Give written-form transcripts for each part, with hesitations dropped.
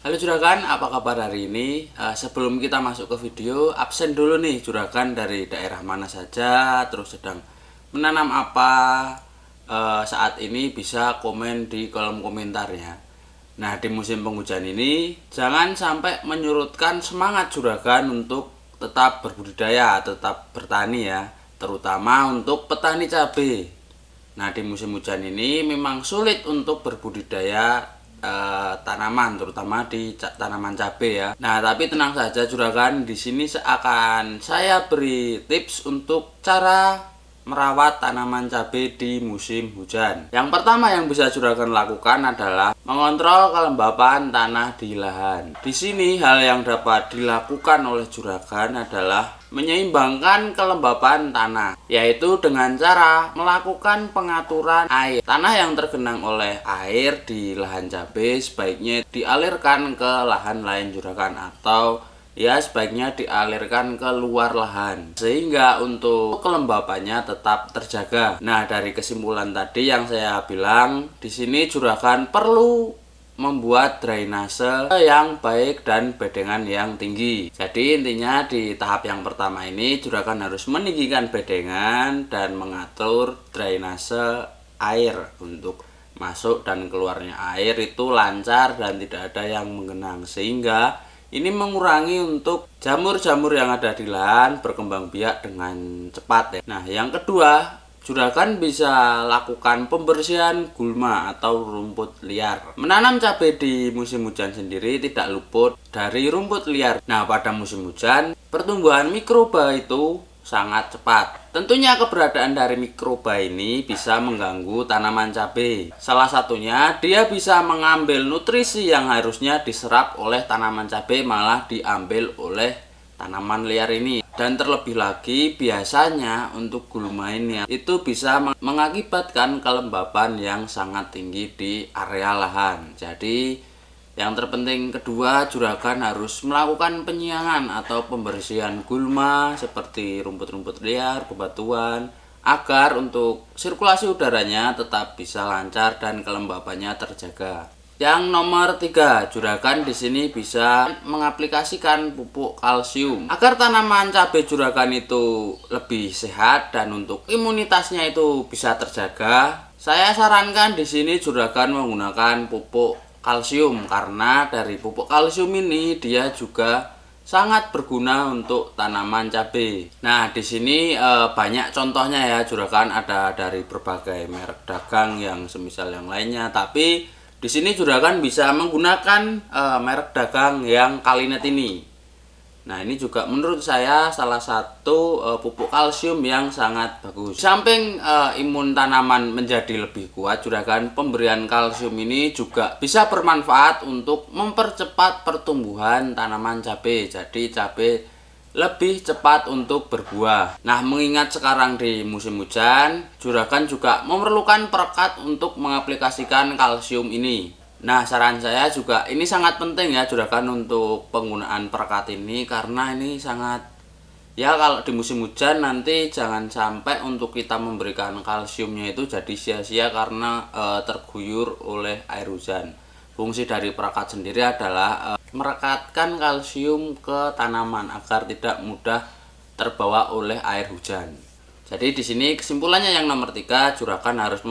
Halo juragan, apa kabar hari ini? Sebelum kita masuk ke video, absen dulu nih juragan dari daerah mana saja, terus sedang menanam apa saat ini bisa komen di kolom komentar ya. Nah di musim penghujan ini jangan sampai menyurutkan semangat juragan untuk tetap berbudidaya, tetap bertani ya, terutama untuk petani cabai. Nah di musim hujan ini memang sulit untuk berbudidaya tanaman, terutama di tanaman cabai ya. Nah, tapi tenang saja juragan, di sini akan saya beri tips untuk cara merawat tanaman cabai di musim hujan. Yang pertama yang bisa juragan lakukan adalah mengontrol kelembapan tanah di lahan. Di sini hal yang dapat dilakukan oleh juragan adalah menyeimbangkan kelembapan tanah, yaitu dengan cara melakukan pengaturan air. Tanah yang tergenang oleh air di lahan cabai sebaiknya dialirkan ke lahan lain juragan, atau ya sebaiknya dialirkan ke luar lahan sehingga untuk kelembapannya tetap terjaga. Nah, dari kesimpulan tadi yang saya bilang, di sini juragan perlu membuat drainase yang baik dan bedengan yang tinggi. Jadi intinya di tahap yang pertama ini juragan harus meninggikan bedengan dan mengatur drainase air untuk masuk dan keluarnya air itu lancar dan tidak ada yang menggenang, sehingga ini mengurangi untuk jamur-jamur yang ada di lahan berkembang biak dengan cepat ya. Nah, yang kedua, juragan bisa lakukan pembersihan gulma atau rumput liar. Menanam cabai di musim hujan sendiri tidak luput dari rumput liar. Nah, pada musim hujan, pertumbuhan mikroba itu sangat cepat. Tentunya keberadaan dari mikroba ini bisa mengganggu tanaman cabai. Salah satunya, dia bisa mengambil nutrisi yang harusnya diserap oleh tanaman cabai malah diambil oleh tanaman liar ini. Dan terlebih lagi biasanya untuk gulma ini itu bisa mengakibatkan kelembapan yang sangat tinggi di area lahan. Jadi yang terpenting kedua, juragan harus melakukan penyiangan atau pembersihan gulma seperti rumput-rumput liar, bebatuan, agar untuk sirkulasi udaranya tetap bisa lancar dan kelembapannya terjaga. Yang nomor 3, juragan di sini bisa mengaplikasikan pupuk kalsium agar tanaman cabai juragan itu lebih sehat dan untuk imunitasnya itu bisa terjaga. Saya sarankan di sini juragan menggunakan pupuk kalsium karena dari pupuk kalsium ini dia juga sangat berguna untuk tanaman cabai. Nah, di sini banyak contohnya ya juragan, ada dari berbagai merek dagang yang semisal yang lainnya, tapi di sini juragan bisa menggunakan merek dagang yang Kalinet ini. Nah, ini juga menurut saya salah satu pupuk kalsium yang sangat bagus. Di samping imun tanaman menjadi lebih kuat, juragan pemberian kalsium ini juga bisa bermanfaat untuk mempercepat pertumbuhan tanaman cabai. Jadi cabai lebih cepat untuk berbuah. Nah, mengingat sekarang di musim hujan, juragan juga memerlukan perekat untuk mengaplikasikan kalsium ini. Nah, saran saya juga ini sangat penting ya juragan untuk penggunaan perekat ini, karena ini sangat ya kalau di musim hujan nanti jangan sampai untuk kita memberikan kalsiumnya itu jadi sia-sia karena terguyur oleh air hujan. Fungsi dari perekat sendiri adalah merekatkan kalsium ke tanaman agar tidak mudah terbawa oleh air hujan. Jadi di sini kesimpulannya yang nomor 3, juragan harus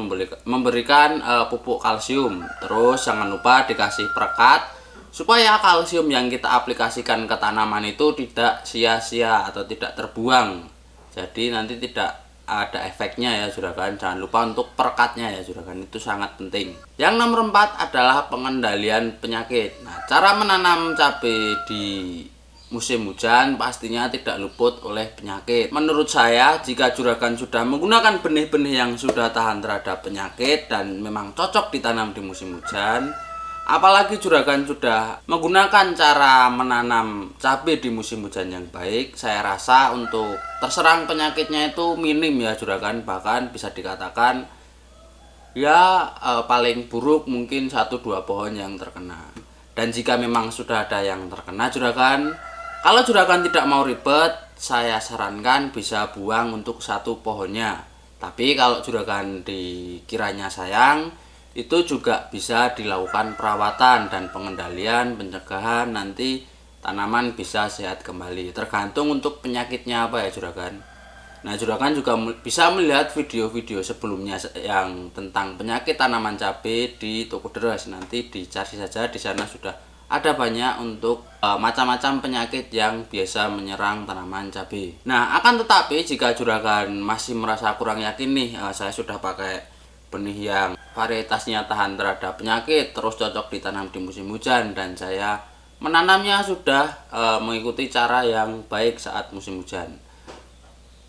memberikan pupuk kalsium. Terus jangan lupa dikasih perekat supaya kalsium yang kita aplikasikan ke tanaman itu tidak sia-sia atau tidak terbuang. Jadi nanti tidak ada efeknya ya juragan. Jangan lupa untuk perekatnya ya juragan, itu sangat penting. Yang nomor 4 adalah pengendalian penyakit. Nah, cara menanam cabai di musim hujan pastinya tidak luput oleh penyakit. Menurut saya, jika juragan sudah menggunakan benih-benih yang sudah tahan terhadap penyakit dan memang cocok ditanam di musim hujan, apalagi juragan sudah menggunakan cara menanam cabai di musim hujan yang baik, saya rasa untuk terserang penyakitnya itu minim ya juragan. Bahkan bisa dikatakan ya paling buruk mungkin 1-2 pohon yang terkena. Dan jika memang sudah ada yang terkena juragan, kalau juragan tidak mau ribet, saya sarankan bisa buang untuk 1 pohonnya. Tapi kalau juragan dikiranya sayang, itu juga bisa dilakukan perawatan dan pengendalian, pencegahan, nanti tanaman bisa sehat kembali. Tergantung untuk penyakitnya apa ya juragan. Nah, juragan juga bisa melihat video-video sebelumnya yang tentang penyakit tanaman cabai di toko deres. Nanti dicari saja, di sana sudah ada banyak untuk macam-macam penyakit yang biasa menyerang tanaman cabai. Nah, akan tetapi jika juragan masih merasa kurang yakin nih, saya sudah pakai benih yang varietasnya tahan terhadap penyakit, terus cocok ditanam di musim hujan, dan saya menanamnya sudah mengikuti cara yang baik saat musim hujan.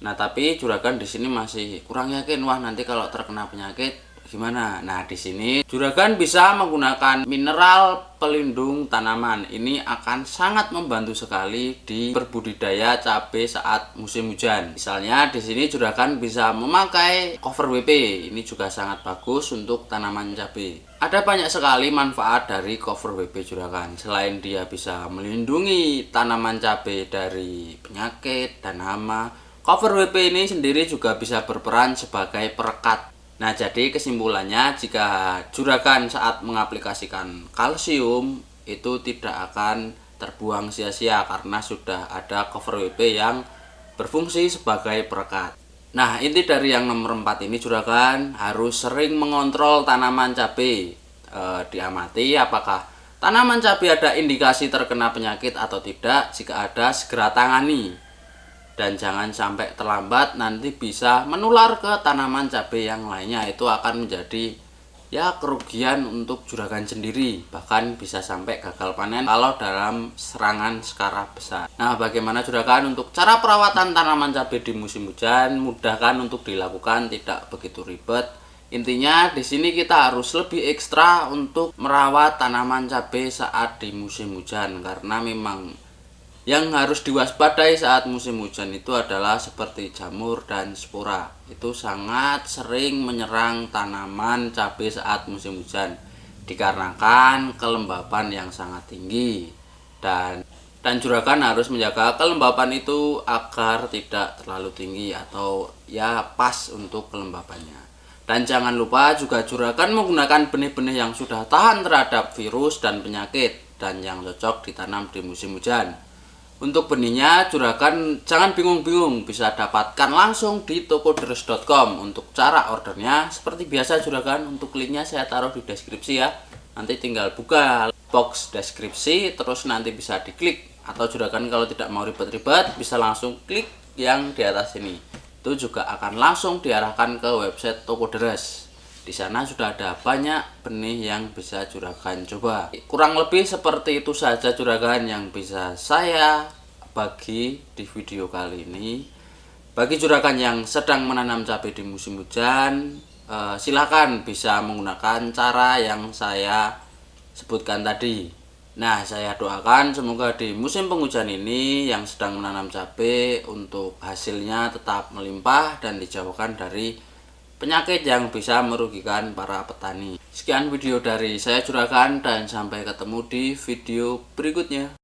Nah, tapi juragan di sini masih kurang yakin, wah nanti kalau terkena penyakit gimana? Nah, di sini juragan bisa menggunakan mineral pelindung tanaman. Ini akan sangat membantu sekali di berbudidaya cabai saat musim hujan. Misalnya di sini juragan bisa memakai cover WP. Ini juga sangat bagus untuk tanaman cabai. Ada banyak sekali manfaat dari cover WP juragan. Selain dia bisa melindungi tanaman cabai dari penyakit dan hama, cover WP ini sendiri juga bisa berperan sebagai perekat. Nah, jadi kesimpulannya, jika juragan saat mengaplikasikan kalsium itu tidak akan terbuang sia-sia karena sudah ada cover WP yang berfungsi sebagai perekat. Nah, inti dari yang nomor 4 ini, juragan harus sering mengontrol tanaman cabai. Diamati apakah tanaman cabai ada indikasi terkena penyakit atau tidak. Jika ada, segera tangani. Dan jangan sampai terlambat, nanti bisa menular ke tanaman cabai yang lainnya. Itu akan menjadi ya kerugian untuk juragan sendiri, bahkan bisa sampai gagal panen kalau dalam serangan skala besar. Nah, bagaimana juragan untuk cara perawatan tanaman cabai di musim hujan? Mudah kan untuk dilakukan, tidak begitu ribet. Intinya di sini kita harus lebih ekstra untuk merawat tanaman cabai saat di musim hujan, karena memang yang harus diwaspadai saat musim hujan itu adalah seperti jamur dan spora. Itu sangat sering menyerang tanaman cabai saat musim hujan dikarenakan kelembapan yang sangat tinggi. Dan juragan harus menjaga kelembapan itu agar tidak terlalu tinggi atau ya pas untuk kelembapannya. Dan jangan lupa juga juragan menggunakan benih-benih yang sudah tahan terhadap virus dan penyakit dan yang cocok ditanam di musim hujan. Untuk benihnya juragan jangan bingung-bingung, bisa dapatkan langsung di tokoderes.com. Untuk cara ordernya seperti biasa juragan, untuk linknya saya taruh di deskripsi ya. Nanti tinggal buka box deskripsi, terus nanti bisa diklik. Atau juragan kalau tidak mau ribet-ribet bisa langsung klik yang di atas ini. Itu juga akan langsung diarahkan ke website Toko Deres. Di sana sudah ada banyak benih yang bisa juragan coba. Kurang lebih seperti itu saja juragan yang bisa saya bagi di video kali ini. Bagi juragan yang sedang menanam cabai di musim hujan, silakan bisa menggunakan cara yang saya sebutkan tadi. Nah, saya doakan semoga di musim penghujan ini yang sedang menanam cabai untuk hasilnya tetap melimpah dan dijauhkan dari penyakit yang bisa merugikan para petani. Sekian video dari saya juragan, dan sampai ketemu di video berikutnya.